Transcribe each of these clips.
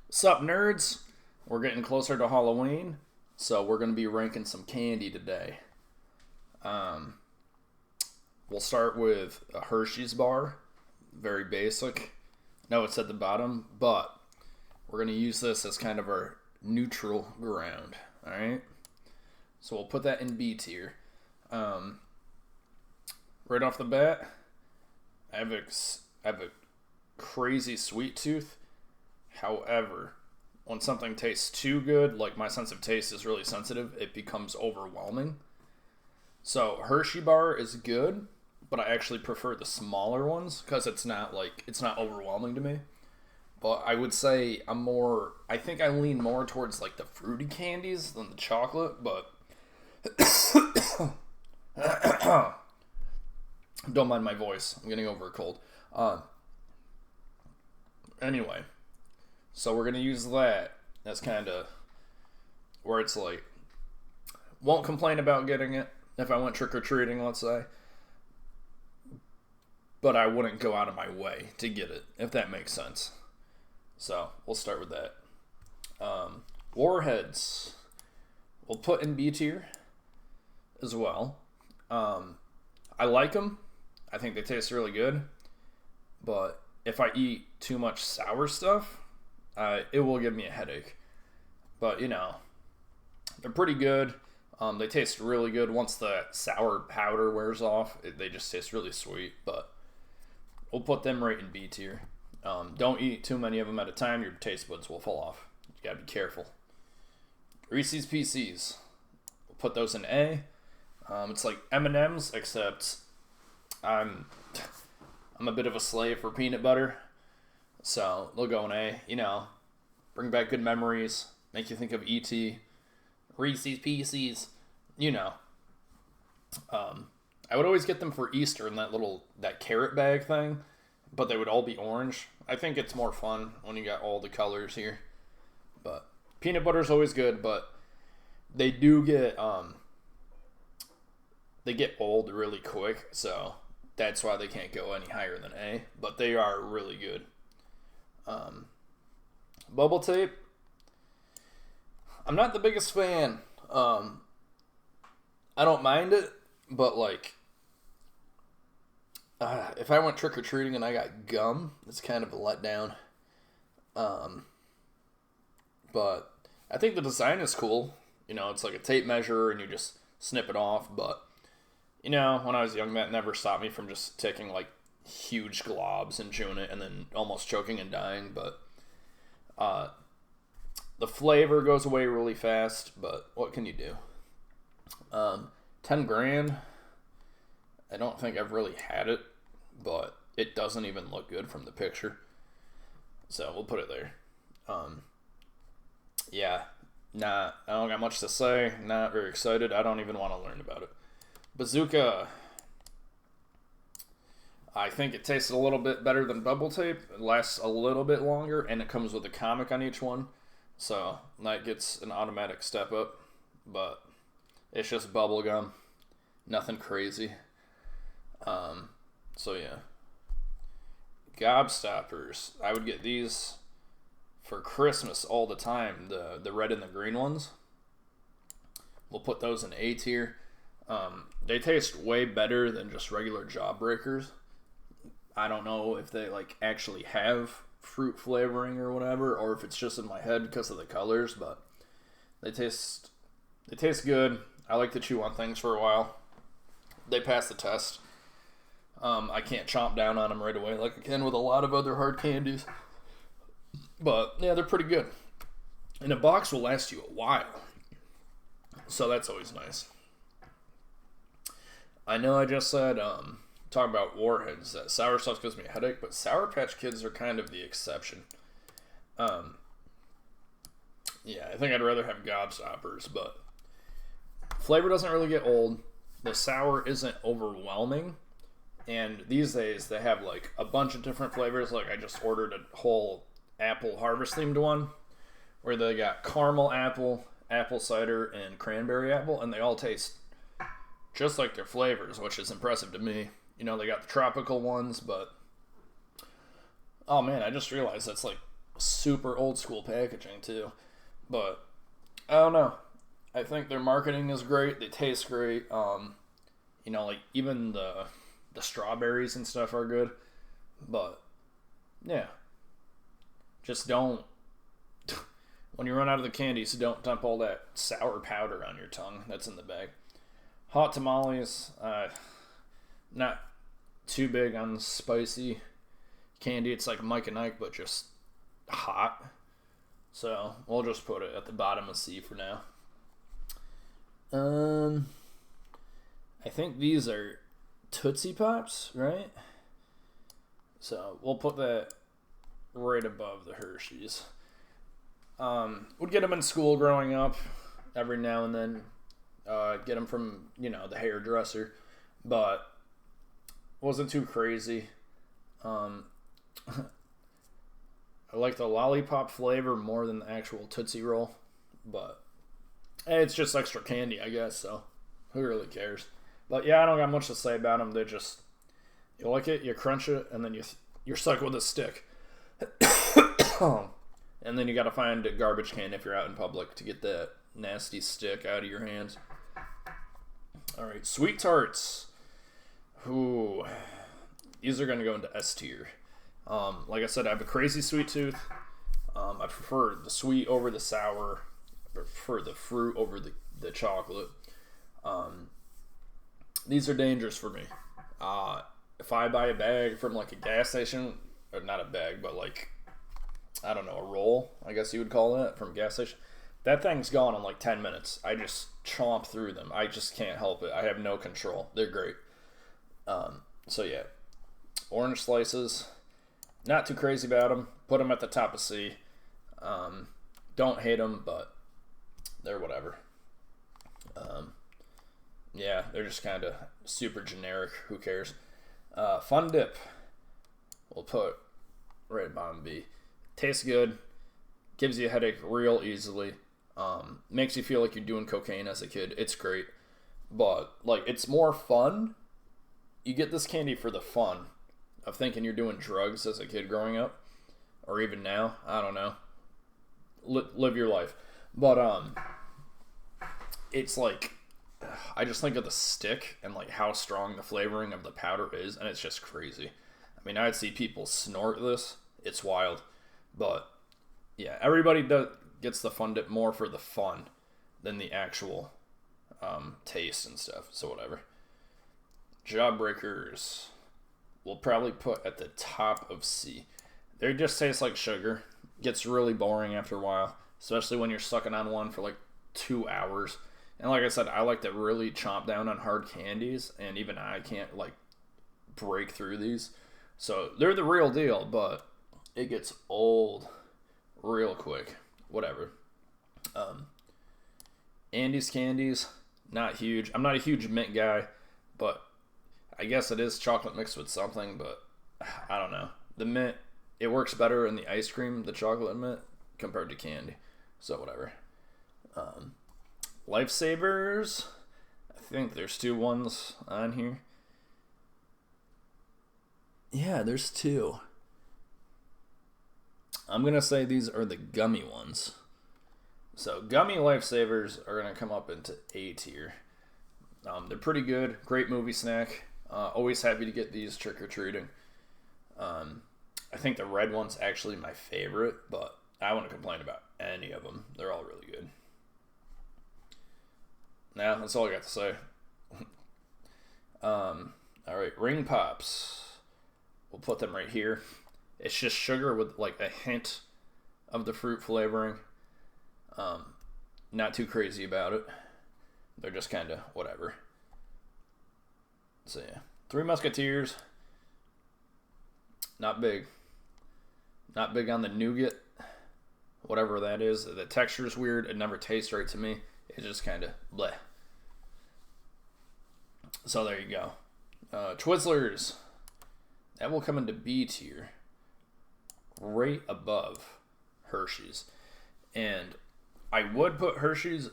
Sup, nerds? We're getting closer to Halloween, so we're going to be ranking some candy today. Um, we'll start with a Hershey's bar, very basic. No, it's at the bottom, but we're going to use this as kind of our neutral ground. All right, so we'll put that in B tier. Um, right off the bat, I have a crazy sweet tooth. However, when something tastes too good, like my sense of taste is really sensitive, it becomes overwhelming. So Hershey bar is good, but I actually prefer the smaller ones because it's not overwhelming to me. But I would say I think I lean more towards like the fruity candies than the chocolate, but don't mind my voice. I'm getting over a cold. Anyway, so we're gonna use that as kind of where it's like won't complain about getting it if I went trick or treating, let's say, but I wouldn't go out of my way to get it if that makes sense. So we'll start with that. Warheads, we'll put in B tier as well. I like them. I think they taste really good, but if I eat too much sour stuff, it will give me a headache. But they're pretty good. They taste really good once the sour powder wears off. They just taste really sweet. But we'll put them right in B tier. Don't eat too many of them at a time. Your taste buds will fall off. You gotta be careful. Reese's Pieces. We'll put those in A. It's like M&M's, except I'm I'm a bit of a slave for peanut butter. So they'll go in A. Bring back good memories. Make you think of E.T. Reese's Pieces. You know. I would always get them for Easter in that carrot bag thing, but they would all be orange. I think it's more fun when you got all the colors here. But peanut butter's always good, but they do get old really quick, so that's why they can't go any higher than A. But they are really good. Bubble tape. I'm not the biggest fan. I don't mind it, but if I went trick or treating and I got gum, it's kind of a letdown. But I think the design is cool. It's like a tape measure and you just snip it off. But when I was young, that never stopped me from just taking like huge globs and chewing it and then almost choking and dying. But the flavor goes away really fast. But what can you do? 10 grand. I don't think I've really had it, but it doesn't even look good from the picture. So we'll put it there. Yeah, I don't got much to say. Not very excited. I don't even want to learn about it. Bazooka. I think it tastes a little bit better than bubble tape. It lasts a little bit longer, and it comes with a comic on each one. So that gets an automatic step up. But it's just bubble gum. Nothing crazy. So yeah. Gobstoppers. I would get these for Christmas all the time. The red and the green ones. We'll put those in A tier. They taste way better than just regular Jawbreakers. I don't know if they actually have fruit flavoring or whatever, or if it's just in my head because of the colors, but they taste good. I like to chew on things for a while. They pass the test. I can't chomp down on them right away like I can with a lot of other hard candies. But, yeah, they're pretty good. And a box will last you a while. So that's always nice. I know I just said, talking about Warheads, that sour stuff gives me a headache, but Sour Patch Kids are kind of the exception. Yeah, I think I'd rather have Gobstoppers, but flavor doesn't really get old. The sour isn't overwhelming. And these days, they have a bunch of different flavors. I just ordered a whole apple harvest themed one where they got caramel apple, apple cider, and cranberry apple, and they all taste just like their flavors, which is impressive to me. They got the tropical ones, but oh man, I just realized that's super old school packaging too. But I don't know. I think their marketing is great. They taste great. Like even the strawberries and stuff are good. But yeah, just don't. When you run out of the candies, don't dump all that sour powder on your tongue that's in the bag. Hot tamales, not too big on spicy candy. It's like Mike and Ike, but just hot. So we'll just put it at the bottom of C for now. I think these are Tootsie Pops, right? So we'll put that right above the Hershey's. Would get them in school growing up every now and then. Get them from, the hairdresser. But wasn't too crazy. I like the lollipop flavor more than the actual Tootsie Roll. But it's just extra candy, I guess. So who really cares? But yeah, I don't got much to say about them. They just, you like it, you crunch it, and then you're stuck with a stick. And then you gotta find a garbage can if you're out in public to get that nasty stick out of your hands. Alright, Sweet Tarts. Ooh. These are gonna go into S tier. Like I said, I have a crazy sweet tooth. I prefer the sweet over the sour. I prefer the fruit over the chocolate. These are dangerous for me. If I buy a bag from like a gas station, or not a bag, but like, I don't know, a roll, I guess you would call it, from a gas station. That thing's gone in like 10 minutes. I just chomp through them. I just can't help it. I have no control. They're great. So yeah. Orange slices. Not too crazy about them. Put them at the top of C. Don't hate them, but they're whatever. Yeah, they're just kind of super generic. Who cares? Fun Dip. We'll put right bottom B. Tastes good. Gives you a headache real easily. Makes you feel like you're doing cocaine as a kid. It's great. But, like, it's more fun. You get this candy for the fun of thinking you're doing drugs as a kid growing up. Or even now. I don't know. Live your life. But, it's like, I just think of the stick and, like, how strong the flavoring of the powder is. And it's just crazy. I mean, I'd see people snort this. It's wild. But, yeah, everybody gets the Fun Dip more for the fun than the actual taste and stuff. So whatever. Jawbreakers we'll probably put at the top of C. They just taste like sugar. Gets really boring after a while, especially when you're sucking on one for like 2 hours. And like I said, I like to really chomp down on hard candies, and even I can't like break through these. So they're the real deal, but it gets old real quick. Whatever. Andes candies, not huge. I'm not a huge mint guy, but I guess it is chocolate mixed with something, but I don't know. The mint, it works better in the ice cream, the chocolate mint, compared to candy. So whatever. Lifesavers, I think there's 2 ones on here. Yeah, there's 2. I'm going to say these are the gummy ones. So gummy Lifesavers are going to come up into A tier. They're pretty good. Great movie snack. Always happy to get these trick-or-treating. I think the red one's actually my favorite, but I wouldn't complain about any of them. They're all really good. Now, that's all I got to say. Alright, Ring Pops. We'll put them right here. It's just sugar with like a hint of the fruit flavoring. Not too crazy about it. They're just kind of whatever. So yeah, 3 Musketeers. Not big. Not big on the nougat. Whatever that is. The texture's weird. It never tastes right to me. It's just kind of bleh. So there you go. Twizzlers. That will come into B tier. Right above Hershey's. And I would put Hershey's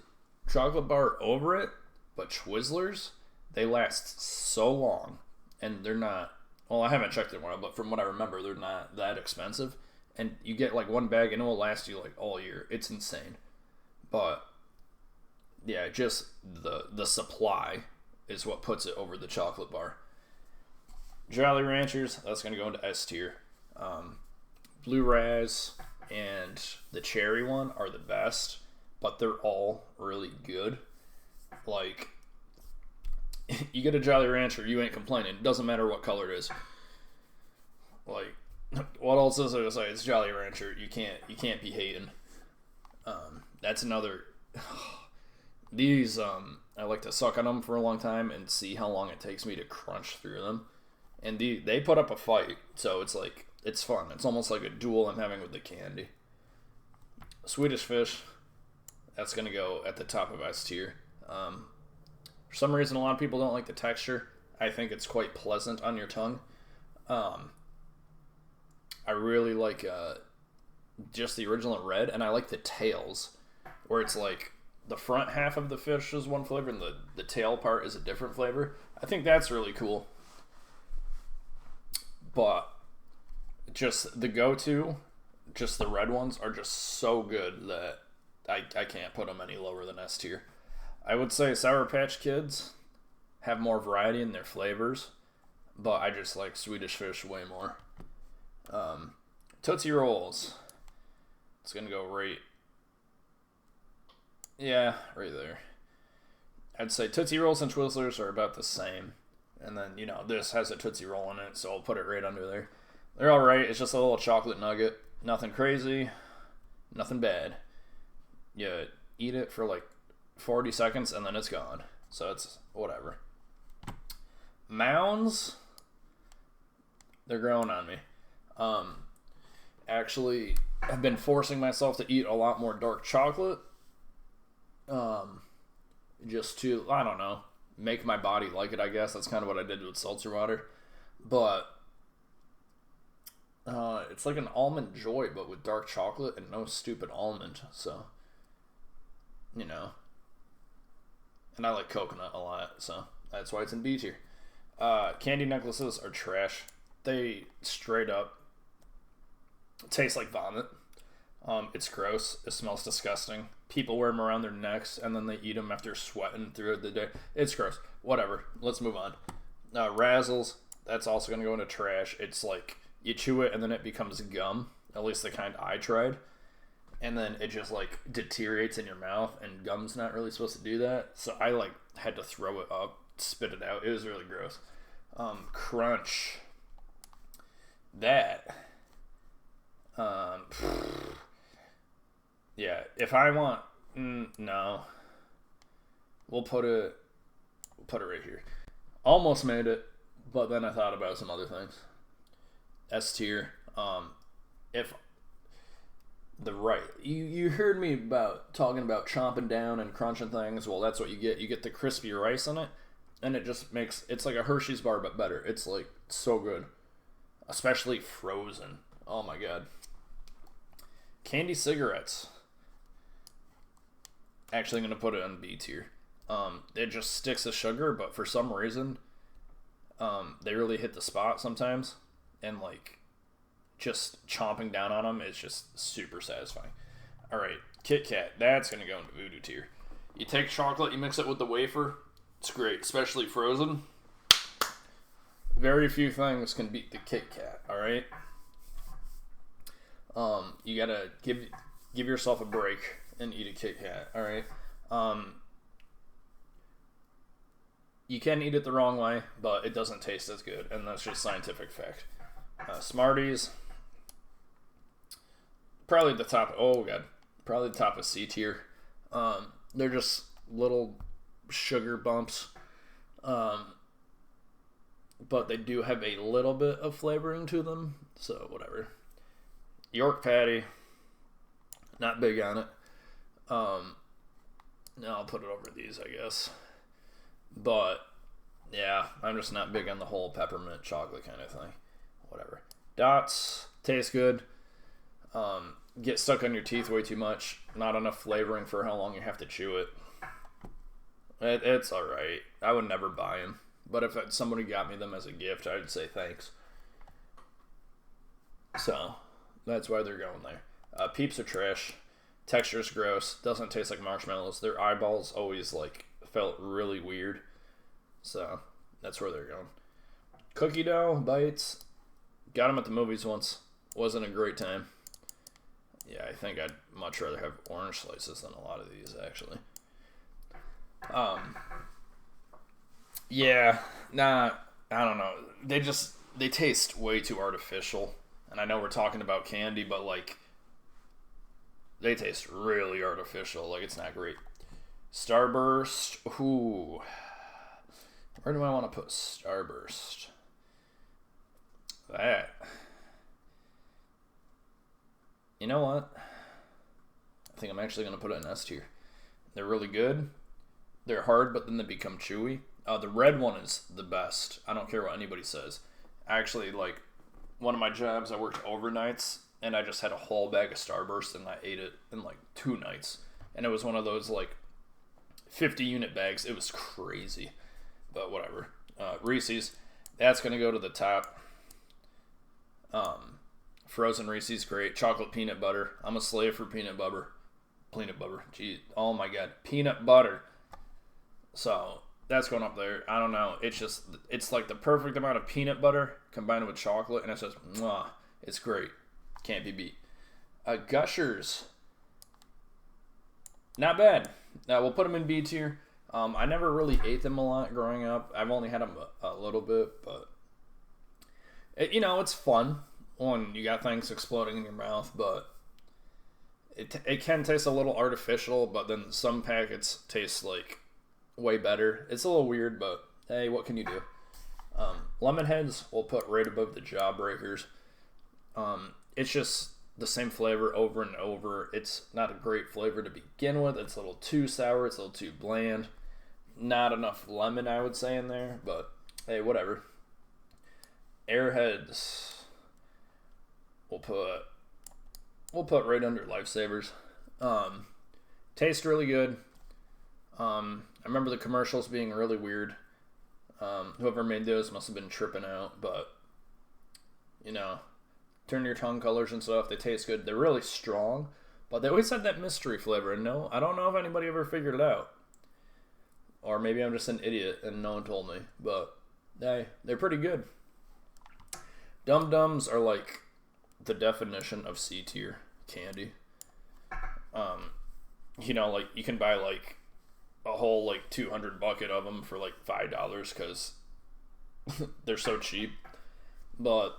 chocolate bar over it, but Twizzlers, they last so long. And they're not, well, I haven't checked in a while, but from what I remember, they're not that expensive. And you get like one bag and it will last you like all year. It's insane. But yeah, just the supply is what puts it over the chocolate bar. Jolly Ranchers, that's going to go into S tier. Blue Raz and the cherry one are the best, but they're all really good. Like, you get a Jolly Rancher, you ain't complaining. It doesn't matter what color it is. Like, what else is there to say? It's Jolly Rancher. You can't be hating. That's another. These I like to suck on them for a long time and see how long it takes me to crunch through them. And they put up a fight, so it's like it's fun. It's almost like a duel I'm having with the candy. Swedish Fish, that's gonna go at the top of S tier. For some reason, a lot of people don't like the texture. I think it's quite pleasant on your tongue. I really like just the original red, and I like the tails, where it's like the front half of the fish is one flavor and the tail part is a different flavor. I think that's really cool. But just the go-to, just the red ones are just so good that I can't put them any lower than S tier. I would say Sour Patch Kids have more variety in their flavors, but I just like Swedish Fish way more. Tootsie Rolls. It's going to go right there. I'd say Tootsie Rolls and Twizzlers are about the same. And then, this has a Tootsie Roll in it, so I'll put it right under there. They're alright. It's just a little chocolate nugget. Nothing crazy. Nothing bad. You eat it for like 40 seconds, and then it's gone. So it's whatever. Mounds. They're growing on me. Actually, I've been forcing myself to eat a lot more dark chocolate. Just to, I don't know, make my body like it, I guess. That's kind of what I did with seltzer water. But it's like an almond joy, but with dark chocolate and no stupid almond. So, And I like coconut a lot, so that's why it's in B tier. Candy necklaces are trash. They straight up taste like vomit. It's gross. It smells disgusting. People wear them around their necks and then they eat them after sweating throughout the day. It's gross. Whatever. Let's move on. Razzles. That's also going to go into trash. It's like you chew it and then it becomes gum. At least the kind I tried. And then it just like deteriorates in your mouth, and gum's not really supposed to do that. So I like had to throw it up, spit it out. It was really gross. Crunch. That. Yeah, if I want, no. We'll put it right here. Almost made it, but then I thought about some other things. S tier. If the right, you heard me about talking about chomping down and crunching things. Well, that's what you get. You get the crispy rice in it, and it just makes it's like a Hershey's bar but better. It's like so good, especially frozen. Oh my god. Candy cigarettes. Actually, I'm gonna put it on B tier. It just sticks of sugar, but for some reason, they really hit the spot sometimes, and like just chomping down on them is just super satisfying. All right, Kit Kat. That's gonna go into voodoo tier. You take chocolate, you mix it with the wafer. It's great, especially frozen. Very few things can beat the Kit Kat. All right. You gotta give yourself a break and eat a Kit Kat. All right. You can eat it the wrong way, but it doesn't taste as good, and that's just scientific fact. Smarties. Probably the top. Oh god. Probably the top of C tier. They're just little sugar bumps. But they do have a little bit of flavoring to them, so whatever. York Patty, not big on it. No, I'll put it over these, I guess. But yeah, I'm just not big on the whole peppermint chocolate kind of thing. Whatever. Dots taste good. Get stuck on your teeth way too much. Not enough flavoring for how long you have to chew it. It's all right. I would never buy them. But if somebody got me them as a gift, I'd say thanks. So, That's why they're going there. Peeps are trash. Texture's gross. Doesn't taste like marshmallows. Their eyeballs always like felt really weird. So that's where they're going. Cookie dough bites. Got them at the movies once. Wasn't a great time. Yeah, I think I'd much rather have orange slices than a lot of these, actually. Yeah, nah, I don't know. They taste way too artificial. And I know we're talking about candy, but like, they taste really artificial. Like, it's not great. Starburst. Ooh. Where do I want to put Starburst? That. You know what? I think I'm actually going to put it in S tier. They're really good. They're hard, but then they become chewy. The red one is the best. I don't care what anybody says. Actually, like, one of my jobs, I worked overnights, and I just had a whole bag of Starburst, and I ate it in, like, 2 nights. And it was one of those, like, 50-unit bags. It was crazy. But whatever. Reese's. That's going to go to the top. Frozen Reese's, great. Chocolate peanut butter. I'm a slave for peanut butter. Peanut butter. Gee, oh my god. Peanut butter. So, that's going up there. I don't know. It's like the perfect amount of peanut butter combined with chocolate, and it's just, mwah. It's great. Can't be beat. Gushers. Not bad. We'll put them in B tier. I never really ate them a lot growing up. I've only had them a little bit, but it's fun when you got things exploding in your mouth, but it can taste a little artificial, but then some packets taste like way better. It's a little weird, but hey, what can you do? Lemon Heads we'll put right above the Jawbreakers. It's just the same flavor over and over. It's not a great flavor to begin with. It's a little too sour. It's a little too bland. Not enough lemon, I would say, in there, but hey, whatever. Airheads we'll put right under Lifesavers. Tastes really good. I remember the commercials being really weird. Whoever made those must have been tripping out, but turn your tongue colors and stuff. They taste good. They're really strong, but they always had that mystery flavor. And no, I don't know if anybody ever figured it out. Or maybe I'm just an idiot and no one told me. But hey, they're pretty good. Dum Dums are like the definition of C tier candy. Like you can buy like a whole like 200 bucket of them for like $5 because they're so cheap. But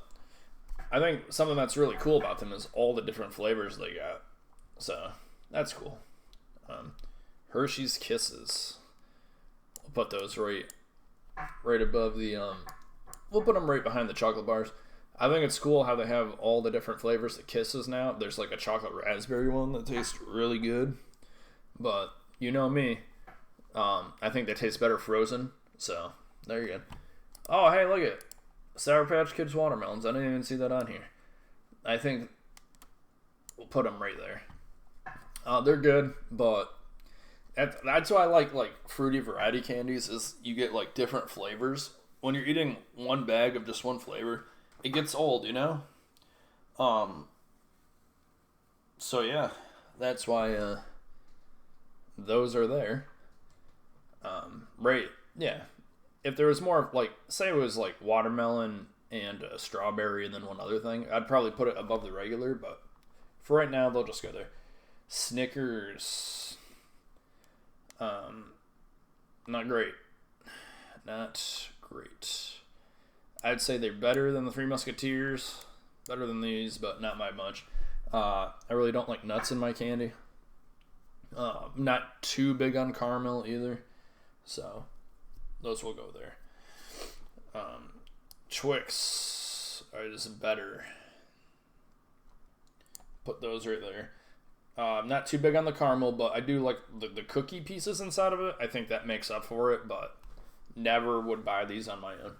I think something that's really cool about them is all the different flavors they got. So that's cool. Hershey's Kisses. We'll put those right above the we'll put them right behind the chocolate bars. I think it's cool how they have all the different flavors of Kisses now. There's like a chocolate raspberry one that tastes really good. But you know me. I think they taste better frozen. So there you go. Oh, hey, look at Sour Patch Kids watermelons. I didn't even see that on here. I think we'll put them right there. They're good, but that's why I like fruity variety candies is you get like different flavors. When you're eating one bag of just one flavor, it gets old, So yeah, that's why those are there. Right, yeah. If there was more like, say it was like watermelon and strawberry and then one other thing, I'd probably put it above the regular, but for right now, they'll just go there. Snickers. Not great. Not great. I'd say they're better than the Three Musketeers. Better than these, but not by much. I really don't like nuts in my candy. Not too big on caramel either. So, those will go there. Twix is better. Put those right there. Not too big on the caramel, but I do like the cookie pieces inside of it. I think that makes up for it, but never would buy these on my own.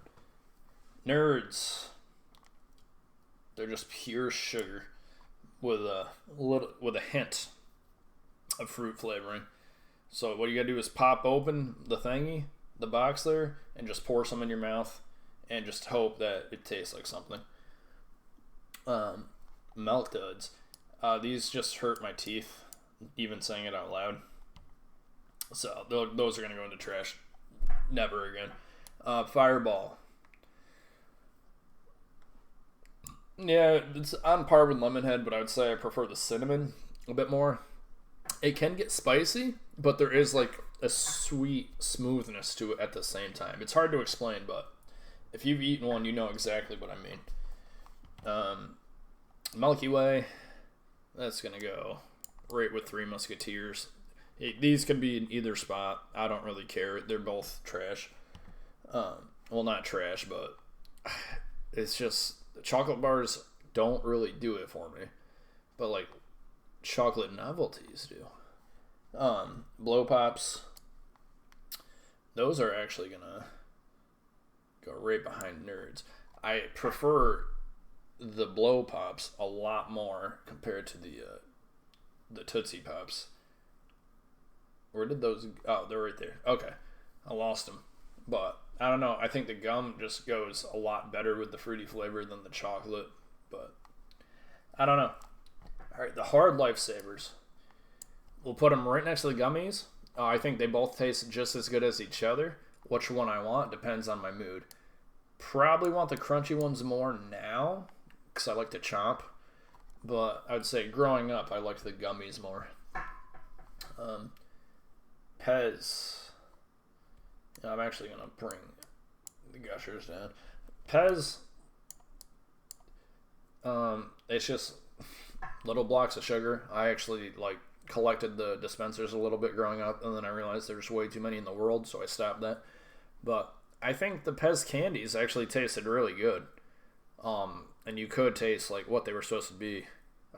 Nerds. They're just pure sugar with a hint of fruit flavoring. So what you gotta do is pop open the box there, and just pour some in your mouth, and just hope that it tastes like something. Milk Duds. These just hurt my teeth, even saying it out loud. So those are going to go into trash. Never again. Fireball. Yeah, it's on par with Lemonhead, but I would say I prefer the cinnamon a bit more. It can get spicy, but there is like a sweet smoothness to it at the same time. It's hard to explain, but if you've eaten one, you know exactly what I mean. Milky Way, that's going to go right with Three Musketeers. These can be in either spot. I don't really care. They're both trash. Well, not trash, but it's just chocolate bars don't really do it for me. But like chocolate novelties do. Blow Pops, those are actually gonna go right behind Nerds. I prefer the Blow Pops a lot more compared to the Tootsie Pops. Where did those? Oh, they're right there. Okay, I lost them, but I don't know. I think the gum just goes a lot better with the fruity flavor than the chocolate, but I don't know. All right, the Hard Lifesavers. We'll put them right next to the gummies. I think they both taste just as good as each other. Which one I want depends on my mood. Probably want the crunchy ones more now because I like to chomp. But I would say growing up, I liked the gummies more. Pez. I'm actually going to bring the Gushers down. Pez. It's just little blocks of sugar. I actually collected the dispensers a little bit growing up, and then I realized there's way too many in the world, so I stopped that. But I think the Pez candies actually tasted really good. And you could taste what they were supposed to be.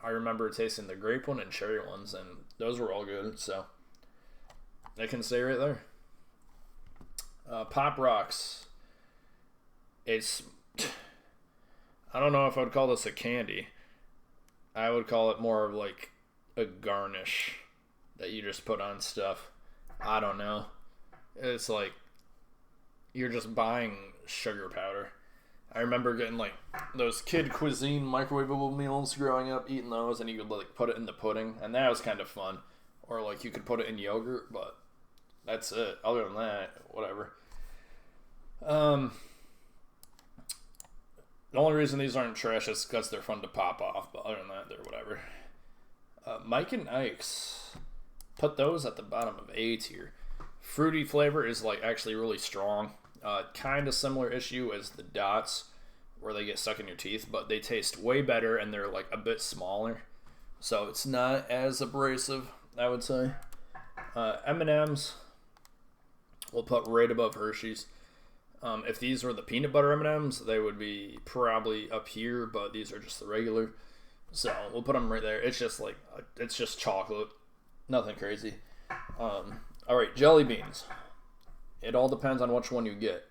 I remember tasting the grape one and cherry ones, and those were all good, so they can stay right there. Pop Rocks. It's, I don't know if I would call this a candy. I would call it more of a garnish that you just put on stuff. I don't know. It's like you're just buying sugar powder. I remember getting those Kid Cuisine microwavable meals growing up, eating those, and you could put it in the pudding, and that was kind of fun. Or you could put it in yogurt, but that's it. Other than that, whatever. The only reason these aren't trash is because they're fun to pop off, but other than that, they're whatever. Mike and Ike's, put those at the bottom of A tier. Fruity flavor is actually really strong. Kind of similar issue as the Dots, where they get stuck in your teeth, but they taste way better and they're a bit smaller, so it's not as abrasive, I would say. M&M's, we'll put right above Hershey's. If these were the peanut butter M&M's, they would be probably up here, but these are just the regular. So we'll put them right there. It's just it's just chocolate, nothing crazy. All right, jelly beans. It all depends on which one you get,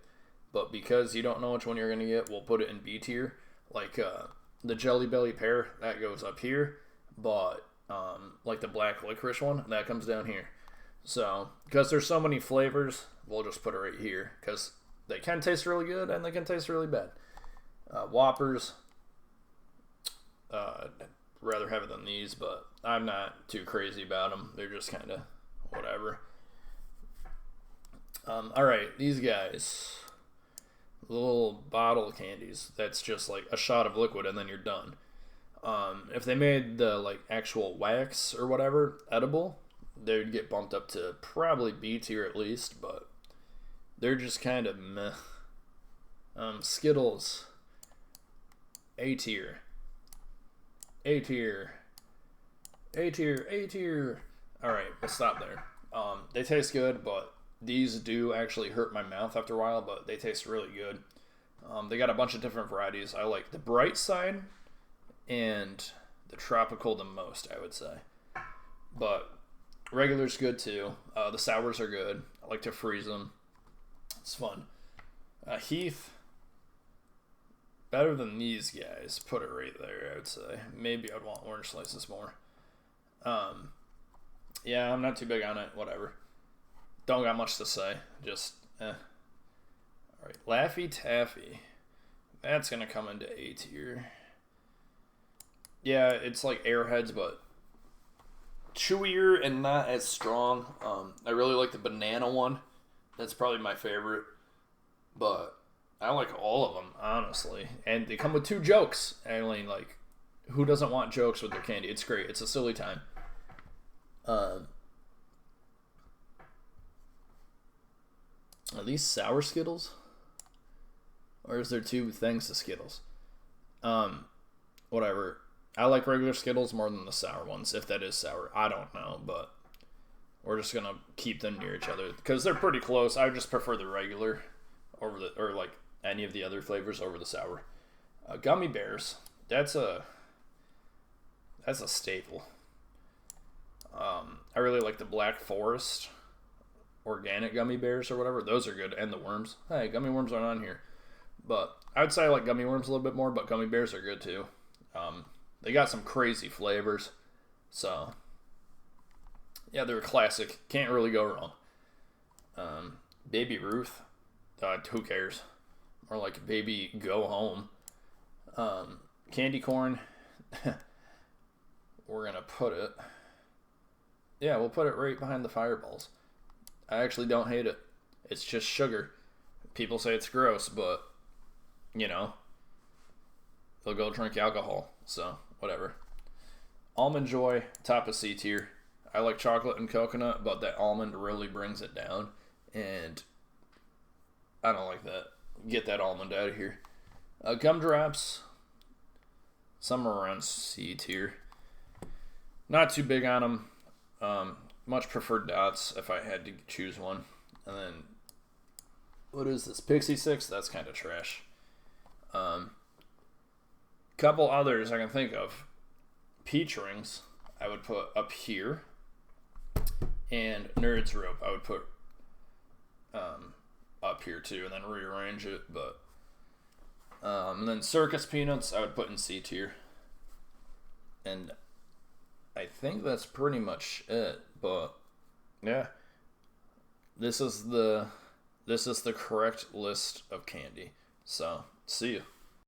but because you don't know which one you're gonna get, we'll put it in B tier. The Jelly Belly pear, that goes up here, but the black licorice one, that comes down here. So because there's so many flavors, we'll just put it right here because they can taste really good and they can taste really bad. Whoppers. Rather have it than these, but I'm not too crazy about them. They're just kind of whatever. Alright, these guys. Little bottle candies. That's just a shot of liquid and then you're done. If they made the actual wax or whatever edible, they would get bumped up to probably B tier at least, but they're just kind of meh. Skittles. A tier. A tier. A tier. A tier. Alright, we'll stop there. They taste good, but these do actually hurt my mouth after a while, but they taste really good. They got a bunch of different varieties. I like the Bright Side and the Tropical the most, I would say. But regular's good too. The sours are good. I like to freeze them. It's fun. Heath, better than these guys. Put it right there, I would say. Maybe I'd want orange slices more. Yeah, I'm not too big on it. Whatever. Don't got much to say. Just, Alright, Laffy Taffy. That's going to come into A tier. Yeah, it's like Airheads, but chewier and not as strong. I really like the banana one. That's probably my favorite. But I like all of them, honestly. And they come with 2 jokes. I mean, like, who doesn't want jokes with their candy? It's great. It's a silly time. Are these sour Skittles? Or is there 2 things to Skittles? Whatever. I like regular Skittles more than the sour ones, if that is sour. I don't know, but we're just gonna keep them near each other because they're pretty close. I just prefer the regular over the or like any of the other flavors over the sour. Gummy bears. That's a staple. I really like the Black Forest organic gummy bears or whatever. Those are good, and the worms. Hey, gummy worms aren't on here, but I would say I like gummy worms a little bit more. But gummy bears are good too. They got some crazy flavors, so yeah, they're a classic. Can't really go wrong. Baby Ruth. Who cares? More like Baby Go Home. Candy corn. We're gonna put it. Yeah, we'll put it right behind the Fireballs. I actually don't hate it. It's just sugar. People say it's gross, but you know, they'll go drink alcohol. So whatever. Almond Joy, top of C tier. I like chocolate and coconut, but that almond really brings it down, and I don't like that. Get that almond out of here. Gumdrops, somewhere around C tier. Not too big on them. Much preferred Dots if I had to choose one. And then, what is this? Pixie Six? That's kind of trash. Couple others I can think of. Peach Rings I would put up here. And Nerds Rope I would put up here too, and then rearrange it. But and then Circus Peanuts I would put in C tier. And I think that's pretty much it. But yeah, this is the correct list of candy. So see you.